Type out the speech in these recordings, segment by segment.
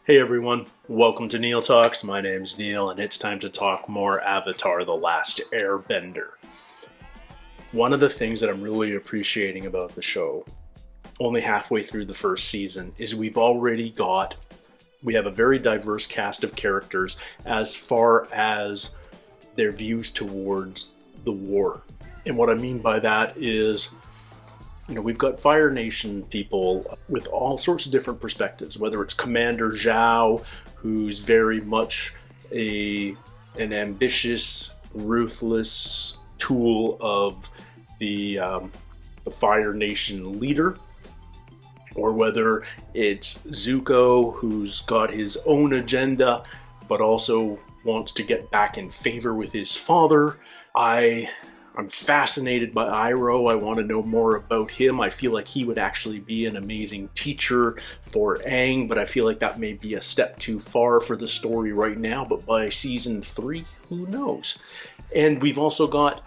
Hey everyone, welcome to Neil Talks. My name's Neil, and it's time to talk more Avatar: The Last Airbender. One of the things that I'm really appreciating about the show, only halfway through the first season, is we have a very diverse cast of characters as far as their views towards the war. And what I mean by that is, we've got Fire Nation people with all sorts of different perspectives, whether it's Commander Zhao, who's very much an ambitious, ruthless tool of the Fire Nation leader, or whether it's Zuko, who's got his own agenda, but also wants to get back in favor with his father. I'm fascinated by Iroh. I want to know more about him. I feel like he would actually be an amazing teacher for Aang, but I feel like that may be a step too far for the story right now. But by season 3, who knows? And we've also got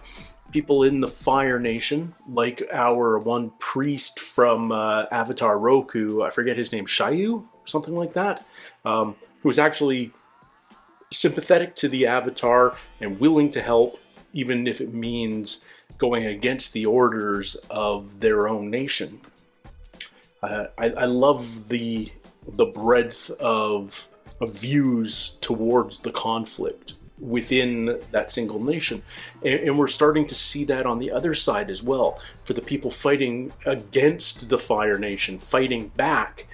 people in the Fire Nation, like our one priest from Avatar Roku, I forget his name, Shayu, something like that, who's actually sympathetic to the Avatar and willing to help, even if it means going against the orders of their own nation. I love the breadth of views towards the conflict within that single nation. And we're starting to see that on the other side as well. For the people fighting against the Fire Nation, fighting back,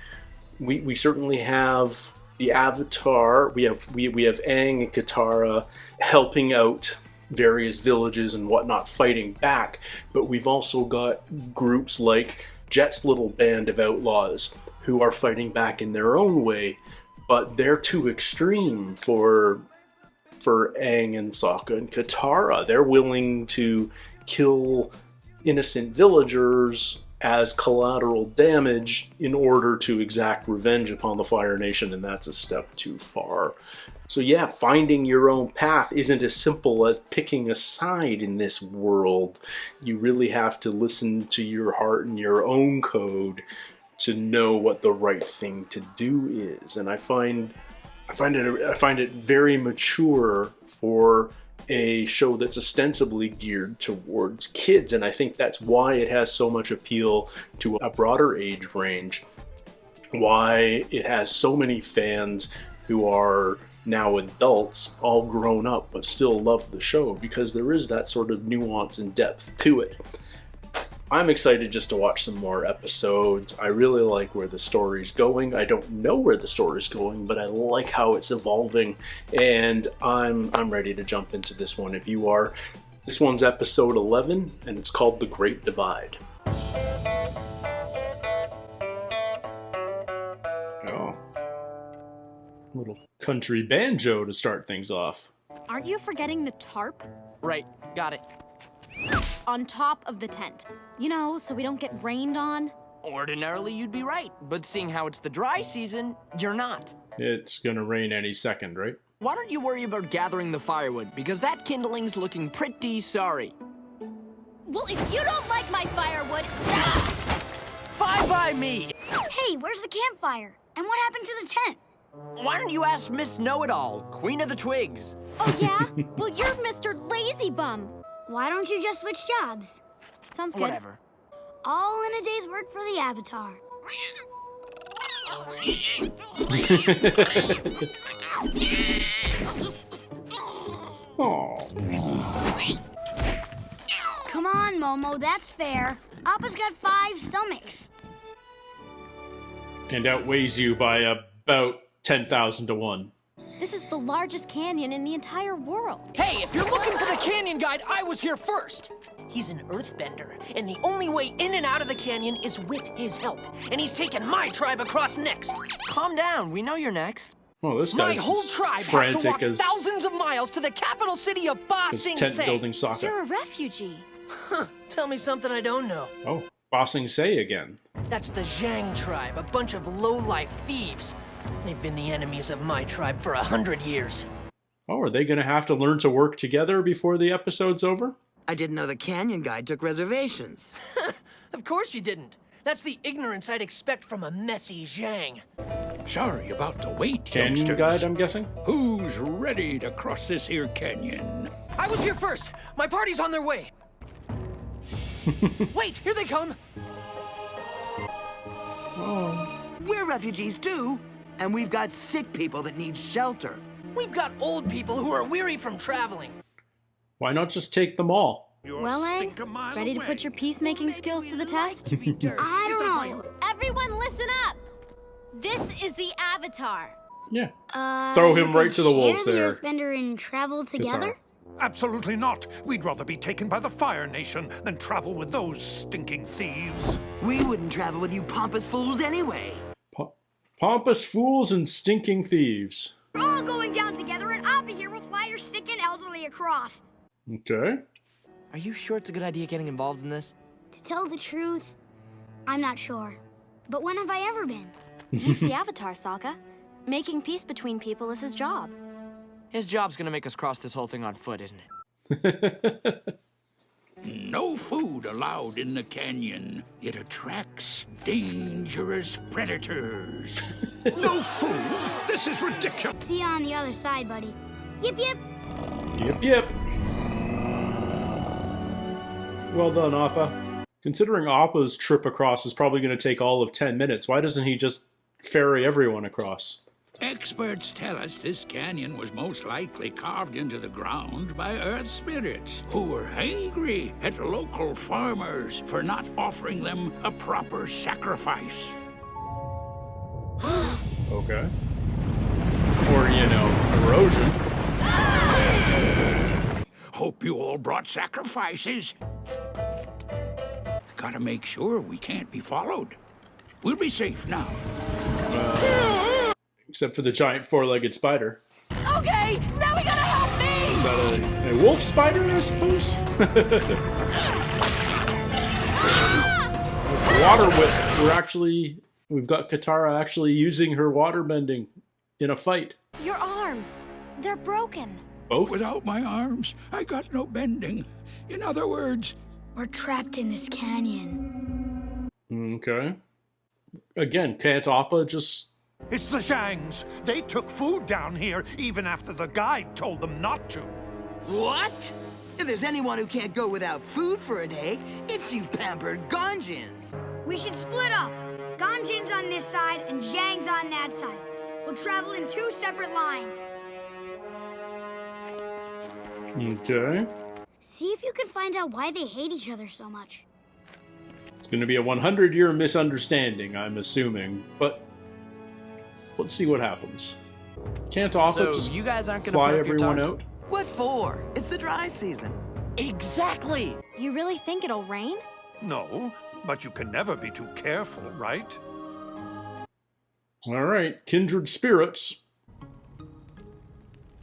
we certainly have the Avatar, we have Aang and Katara helping out various villages and whatnot, fighting back, but we've also got groups like Jet's little band of outlaws who are fighting back in their own way, but they're too extreme for Aang and Sokka and Katara. They're willing to kill innocent villagers as collateral damage in order to exact revenge upon the Fire Nation, and that's a step too far. So yeah, finding your own path isn't as simple as picking a side in this world. You really have to listen to your heart and your own code to know what the right thing to do is. And I find it very mature for a show that's ostensibly geared towards kids, and I think that's why it has so much appeal to a broader age range, why it has so many fans who are now adults, all grown up, but still love the show, because there is that sort of nuance and depth to it. I'm excited just to watch some more episodes. I really like where the story's going. I don't know where the story's going, but I like how it's evolving, and I'm ready to jump into this one if you are. This one's episode 11, and it's called The Great Divide. Oh. Little country banjo to start things off. Aren't you forgetting the tarp? Right, got it. On top of the tent. So we don't get rained on. Ordinarily, you'd be right, but seeing how it's the dry season, you're not. It's gonna rain any second, right? Why don't you worry about gathering the firewood, because that kindling's looking pretty sorry. Well, if you don't like my firewood... Fine by me! Hey, where's the campfire? And what happened to the tent? Why don't you ask Miss Know-It-All, Queen of the Twigs? Oh, yeah? Well, you're Mr. Lazy Bum. Why don't you just switch jobs? Sounds good. Whatever. All in a day's work for the Avatar. Oh. Come on, Momo, that's fair. Appa's got 5 stomachs. And outweighs you by about 10,000 to 1. This is the largest canyon in the entire world. Hey, if you're looking for the canyon guide, I was here first. He's an earthbender, and the only way in and out of the canyon is with his help. And he's taking my tribe across next. Calm down, we know you're next. Oh, this My guy's whole tribe has frantic to walk as thousands of miles to the capital city of Ba his Sing tent Se. building Sokka. You're a refugee. Huh, tell me something I don't know. Oh, Ba Sing Se again. That's the Zhang tribe, a bunch of low-life thieves. They've been the enemies of my tribe for 100 years. Oh, are they going to have to learn to work together before the episode's over? I didn't know the canyon guide took reservations. Of course you didn't. That's the ignorance I'd expect from a messy Zhang. Sorry about the wait, Canyon youngsters. guide, I'm guessing? Who's ready to cross this here canyon? I was here first. My party's on their way. Wait, here they come. We're refugees too, and we've got sick people that need shelter. We've got old people who are weary from traveling. Why not just take them all? Well, Aang, ready to put your peacemaking skills to the test? I don't know. Everyone listen up! This is the Avatar. Yeah. Throw him you right could to the wolves share there. The Earthbender and travel together? Absolutely not. We'd rather be taken by the Fire Nation than travel with those stinking thieves. We wouldn't travel with you pompous fools anyway. Pompous fools and stinking thieves. We're all going down together, and Appa here will fly your sick and elderly across. Okay. Are you sure it's a good idea getting involved in this? To tell the truth, I'm not sure. But when have I ever been? He's the Avatar, Sokka. Making peace between people is his job. His job's gonna make us cross this whole thing on foot, isn't it? No food allowed in the canyon. It attracts dangerous predators. No food? This is ridiculous. See you on the other side, buddy. Yip yip. Yep. Well done, Appa. Considering Appa's trip across is probably going to take all of 10 minutes, why doesn't he just ferry everyone across? Experts tell us this canyon was most likely carved into the ground by earth spirits who were angry at local farmers for not offering them a proper sacrifice. Okay. Or, erosion. Hope you all brought sacrifices. Gotta make sure we can't be followed. We'll be safe now. Except for the giant four-legged spider. Okay, now we gotta help me! Is that a wolf spider, I suppose? Water whip. We've got Katara actually using her water bending in a fight. Your arms, they're broken. Both? Without my arms, I got no bending. In other words, We're trapped in this canyon. Okay. Again, can't Appa just... It's the Zhangs. They took food down here even after the guide told them not to. What? If there's anyone who can't go without food for a day, it's you pampered Gonjins. We should split up. Ganjin's on this side and Zhang's on that side. We'll travel in 2 separate lines. Okay. See if you can find out why they hate each other so much. It's going to be a 100-year misunderstanding, I'm assuming. But let's see what happens. Can't Appa So just you guys aren't gonna fly put up your everyone tarps? out? What for? It's the dry season. Exactly! You really think it'll rain? No, but you can never be too careful, right? All right, kindred spirits.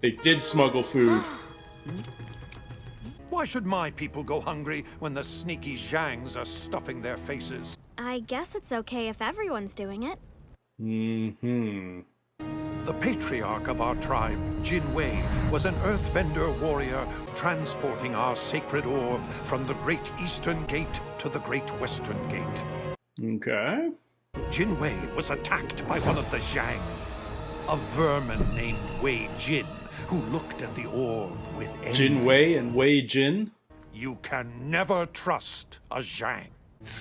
They did smuggle food. Why should my people go hungry when the sneaky Zhangs are stuffing their faces? I guess it's okay if everyone's doing it. Mm-hmm. The patriarch of our tribe, Jin Wei, was an earthbender warrior transporting our sacred orb from the Great Eastern Gate to the Great Western Gate. Okay. Jin Wei was attacked by one of the Zhang, a vermin named Wei Jin, who looked at the orb with envy. Jin Wei and Wei Jin? You can never trust a Zhang.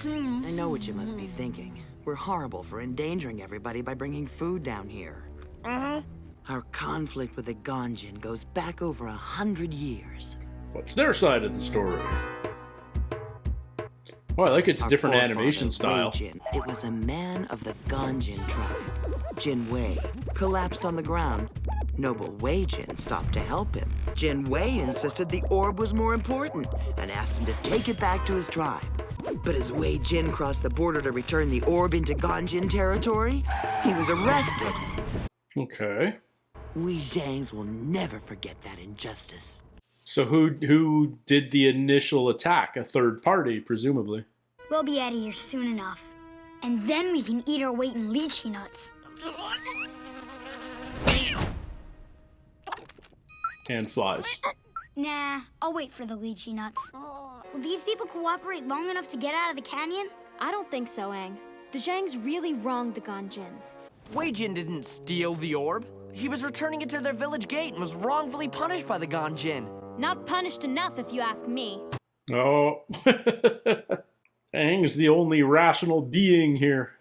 I know what you must be thinking. We're horrible for endangering everybody by bringing food down here. Our conflict with the Gonjin goes back over 100 years. What's their side of the story? Oh, I like its Our different forefather, animation style. Wei Jin, it was a man of the Gonjin tribe. Jin Wei collapsed on the ground. Noble Wei Jin stopped to help him. Jin Wei insisted the orb was more important and asked him to take it back to his tribe. But as Wei Jin crossed the border to return the orb into Gonjin territory, he was arrested. Okay. We Zhangs will never forget that injustice. So who did the initial attack? A third party, presumably. We'll be out of here soon enough. And then we can eat our weight in lychee nuts. And flies. Nah, I'll wait for the lychee nuts. Will these people cooperate long enough to get out of the canyon? I don't think so, Aang. The Zhangs really wronged the Ganjins. Wei-jin didn't steal the orb. He was returning it to their village gate and was wrongfully punished by the Ganjin. Not punished enough, if you ask me. Oh. Aang's the only rational being here.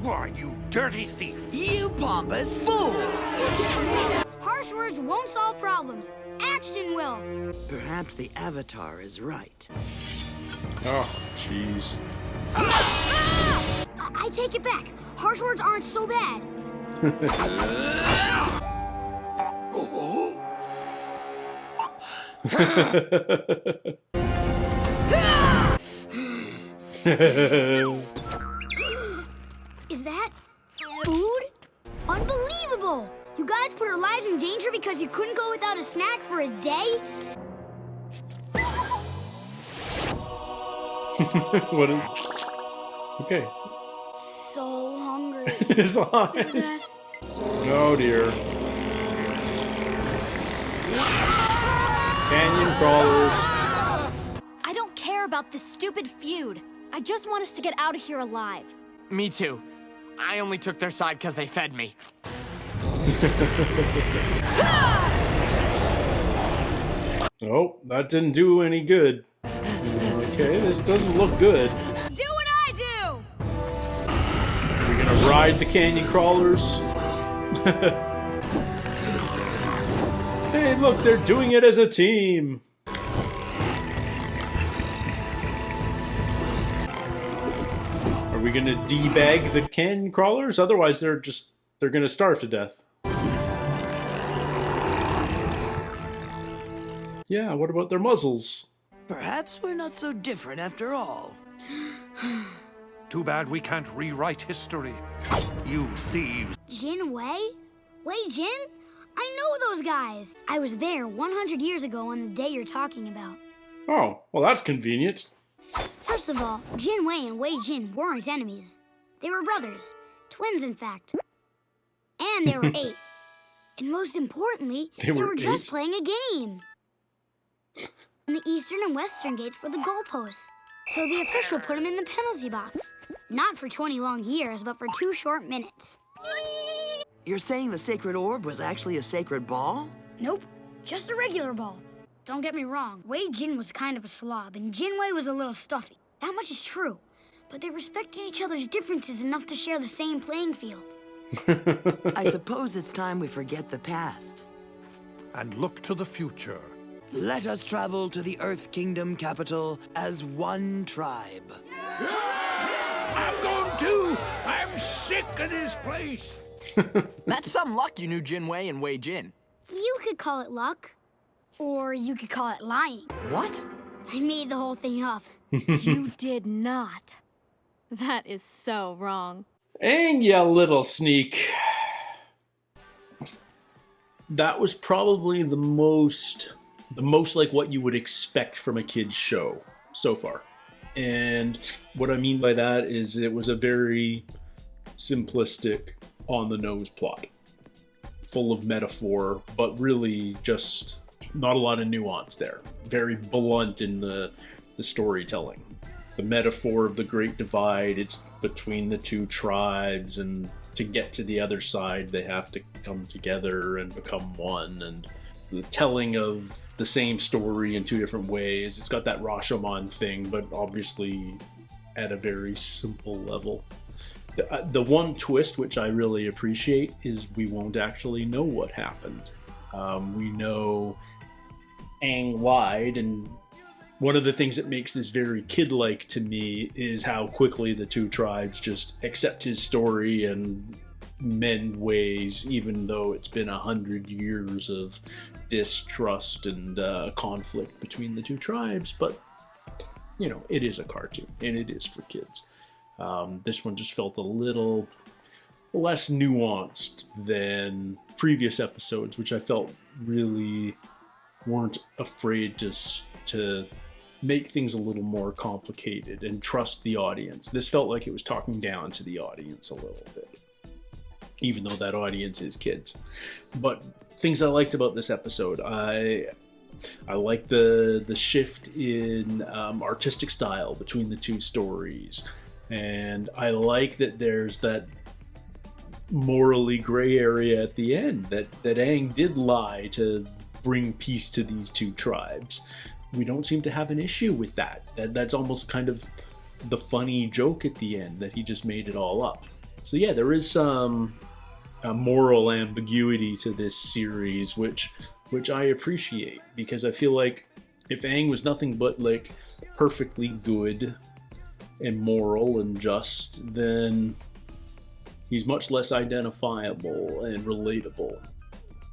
Why, you dirty thief! You pompous fool! Harsh words won't solve problems. Action will. Perhaps the Avatar is right. Oh, jeez. I take it back. Harsh words aren't so bad. Is that food? Unbelievable! You guys put our lives in danger because you couldn't go without a snack for a day? What is... Okay. So hungry. His eyes. Oh dear. Canyon crawlers. I don't care about this stupid feud. I just want us to get out of here alive. Me too. I only took their side because they fed me. Oh, that didn't do any good. Okay, this doesn't look good. Do what I do! Are we gonna ride the canyon crawlers? Hey, look, they're doing it as a team. Are we gonna debag the canyon crawlers? Otherwise, they're gonna starve to death. Yeah, what about their muzzles? Perhaps we're not so different after all. Too bad we can't rewrite history. You thieves. Jin Wei? Wei Jin? I know those guys. I was there 100 years ago on the day you're talking about. Oh, well, that's convenient. First of all, Jin Wei and Wei Jin weren't enemies. They were brothers. Twins, in fact. And they were 8. And most importantly, they were just 8? playing a game. And the eastern and western gates were the goalposts. So the official put him in the penalty box. Not for 20 long years, but for 2 short minutes. You're saying the sacred orb was actually a sacred ball? Nope, just a regular ball. Don't get me wrong, Wei Jin was kind of a slob, and Jin Wei was a little stuffy. That much is true. But they respected each other's differences enough to share the same playing field. I suppose it's time we forget the past. And look to the future. Let us travel to the Earth Kingdom capital as one tribe. I'm going too! I'm sick of this place! That's some luck you knew Jin Wei and Wei Jin. You could call it luck. Or you could call it lying. What? I made the whole thing up. You did not. That is so wrong. Aang, you little sneak. That was probably the most like what you would expect from a kid's show so far. And what I mean by that is it was a very simplistic, on-the-nose plot. Full of metaphor, but really just not a lot of nuance there. Very blunt in the storytelling. The metaphor of the Great Divide, it's between the 2 tribes, and to get to the other side, they have to come together and become one, and the telling of the same story in 2 different ways. It's got that Rashomon thing, but obviously at a very simple level. The one twist which I really appreciate is we won't actually know what happened. We know Aang lied, and one of the things that makes this very kid-like to me is how quickly the 2 tribes just accept his story and mend ways, even though it's been 100 years of distrust and conflict between the 2 tribes. But, you know, it is a cartoon, and it is for kids. This one just felt a little less nuanced than previous episodes, which I felt really weren't afraid to make things a little more complicated and trust the audience. This felt like it was talking down to the audience a little bit, even though that audience is kids. But things I liked about this episode, I like the shift in artistic style between the 2 stories. And I like that there's that morally gray area at the end, that Aang did lie to bring peace to these two tribes. We don't seem to have an issue with that. That's almost kind of the funny joke at the end, that he just made it all up. So yeah, there is some moral ambiguity to this series, which I appreciate, because I feel like if Aang was nothing but like perfectly good and moral and just, then he's much less identifiable and relatable.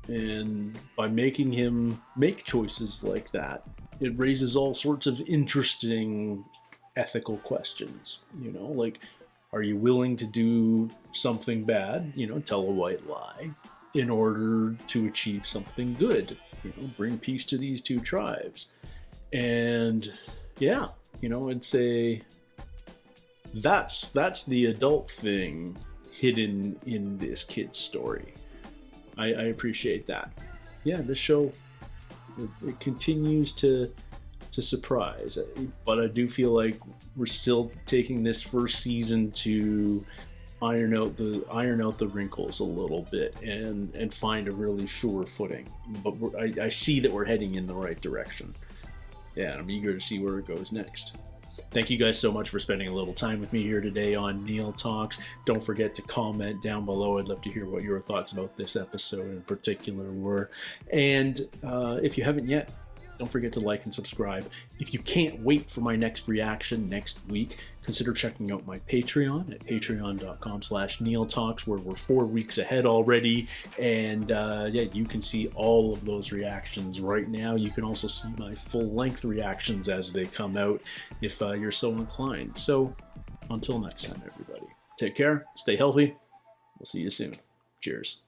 And by making him make choices like that, it raises all sorts of interesting ethical questions. You know, like, are you willing to do something bad, you know, tell a white lie, in order to achieve something good? You know, bring peace to these two tribes. And yeah, you know, I'd say that's the adult thing hidden in this kid's story. I appreciate that. Yeah, this show, it continues to surprise, but I do feel like we're still taking this first season to iron out the wrinkles a little bit and find a really sure footing. But I see that we're heading in the right direction. Yeah, I'm eager to see where it goes next. Thank you guys so much for spending a little time with me here today on Neil Talks. Don't forget to comment down below. I'd love to hear what your thoughts about this episode in particular were. And if you haven't yet, don't forget to like and subscribe. If you can't wait for my next reaction next week, consider checking out my Patreon at patreon.com/NeilTalks, where we're 4 weeks ahead already. And yeah, you can see all of those reactions right now. You can also see my full-length reactions as they come out if you're so inclined. So until next time, everybody, take care, stay healthy. We'll see you soon. Cheers.